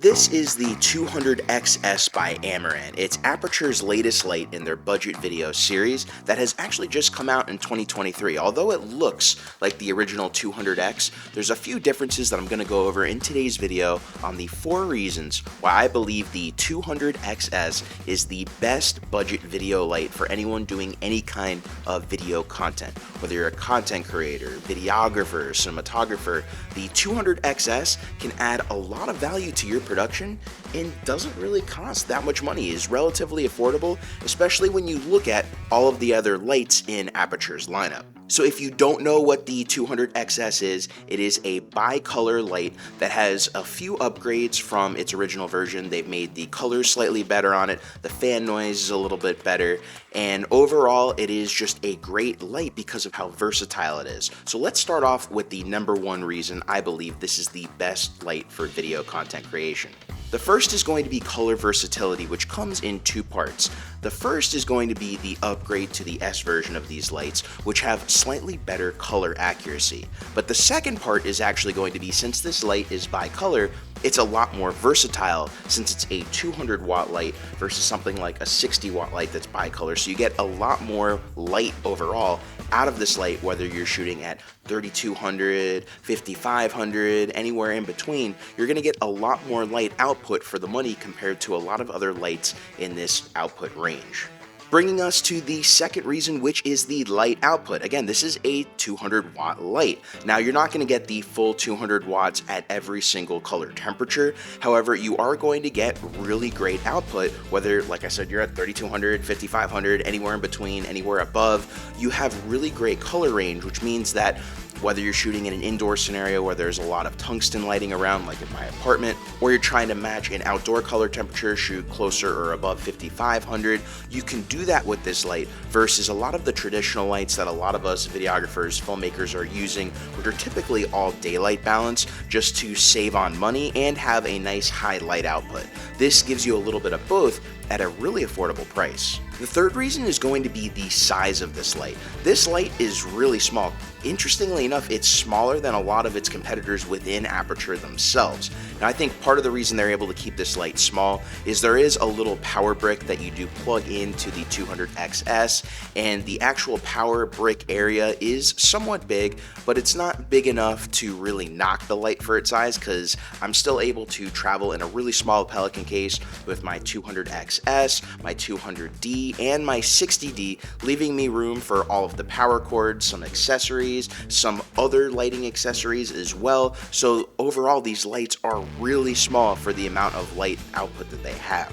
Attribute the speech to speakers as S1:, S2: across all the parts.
S1: This is the 200XS by Amaran. It's Aputure's latest light in their budget video series that has actually just come out in 2023. Although it looks like the original 200X, there's a few differences that I'm going to go over in today's video on the 4 reasons why I believe the 200XS is the best budget video light for anyone doing any kind of video content. Whether you're a content creator, videographer, cinematographer, the 200XS can add a lot of value to your production and doesn't really cost that much money, is relatively affordable, especially when you look at all of the other lights in Aputure's lineup. So if you don't know what the 200XS is, it is a bi-color light that has a few upgrades from its original version. They've made the colors slightly better on it, the fan noise is a little bit better, and overall it is just a great light because of how versatile it is. So let's start off with the number 1 reason I believe this is the best light for video content creation. The first is going to be color versatility, which comes in 2 parts. The first is going to be the upgrade to the S version of these lights, which have slightly better color accuracy. But the second part is actually going to be, since this light is bi-color, it's a lot more versatile since it's a 200 watt light versus something like a 60 watt light that's bicolor. So you get a lot more light overall out of this light, whether you're shooting at 3200, 5500, anywhere in between. You're going to get a lot more light output for the money compared to a lot of other lights in this output range. Bringing us to the second reason, which is the light output. Again, this is a 200 watt light. Now, you're not going to get the full 200 watts at every single color temperature. However, you are going to get really great output, whether, like I said, you're at 3200, 5500, anywhere in between, anywhere above. You have really great color range, which means that whether you're shooting in an indoor scenario where there's a lot of tungsten lighting around, like in my apartment, or you're trying to match an outdoor color temperature, shoot closer or above 5500, you can do that with this light versus a lot of the traditional lights that a lot of us videographers, filmmakers are using, which are typically all daylight balance just to save on money and have a nice high light output. This gives you a little bit of both at a really affordable price. The third reason is going to be the size of this light. This light is really small. Interestingly enough, it's smaller than a lot of its competitors within Aputure themselves. Now, I think part of the reason they're able to keep this light small is there is a little power brick that you do plug into the 200XS, and the actual power brick area is somewhat big, but it's not big enough to really knock the light for its size, because I'm still able to travel in a really small Pelican case with my 200XS, my 200D, and my 60D, leaving me room for all of the power cords, some accessories, some other lighting accessories as well. So overall, these lights are really small for the amount of light output that they have.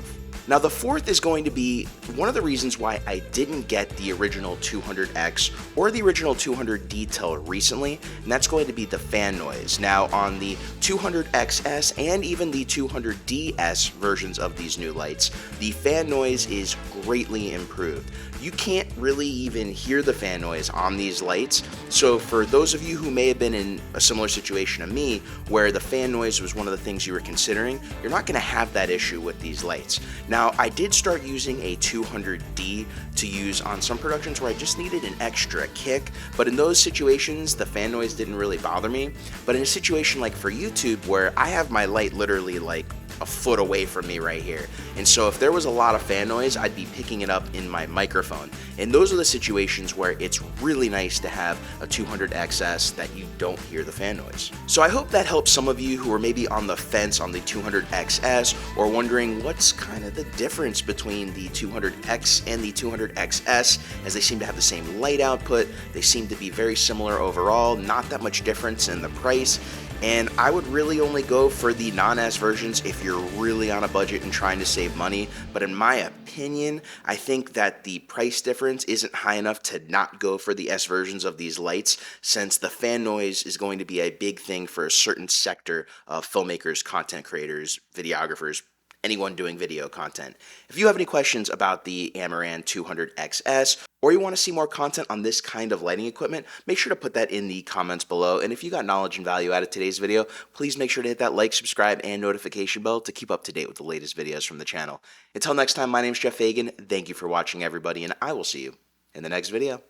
S1: Now, the fourth is going to be one of the reasons why I didn't get the original 200X or the original 200D till recently, and that's going to be the fan noise. Now, on the 200XS and even the 200DS versions of these new lights, the fan noise is greatly improved. You can't really even hear the fan noise on these lights. So for those of you who may have been in a similar situation to me, where the fan noise was one of the things you were considering, you're not going to have that issue with these lights. Now, I did start using a 200D to use on some productions where I just needed an extra kick, but in those situations, the fan noise didn't really bother me. But in a situation like for YouTube, where I have my light literally like a foot away from me right here, and so if there was a lot of fan noise, I'd be picking it up in my microphone, and those are the situations where it's really nice to have a 200XS that you don't hear the fan noise. So I hope that helps some of you who are maybe on the fence on the 200XS, or wondering what's kind of the difference between the 200X and the 200XS, as they seem to have the same light output, they seem to be very similar overall, not that much difference in the price. And I would really only go for the non-S versions if you're really on a budget and trying to save money. But in my opinion, I think that the price difference isn't high enough to not go for the S versions of these lights, since the fan noise is going to be a big thing for a certain sector of filmmakers, content creators, videographers, anyone doing video content. If you have any questions about the Amaran 200XS, or you want to see more content on this kind of lighting equipment, make sure to put that in the comments below. And if you got knowledge and value out of today's video, please make sure to hit that like, subscribe, and notification bell to keep up to date with the latest videos from the channel. Until next time, my name is Geoff Fagien. Thank you for watching, everybody, and I will see you in the next video.